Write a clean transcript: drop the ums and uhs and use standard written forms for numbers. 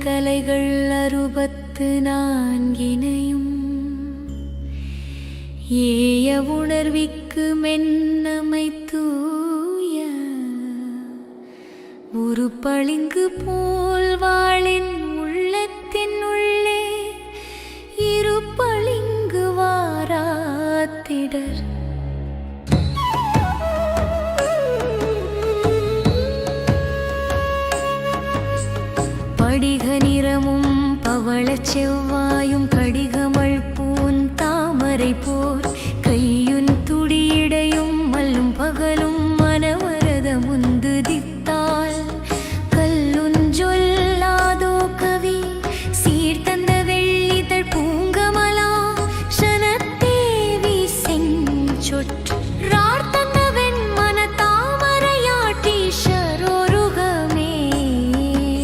கலைகள் 64 ஏய உணர்விக்கு மென்னமை தூய ஒரு பளிங்கு போல் வாளின் உள்ளத்தின் உள்ளே இரு பளிங்கு வாராத்திடர் படிக நிறமும் பவளச் செவ்வாயும் கடிகமழ் பூன் தாமரை போர்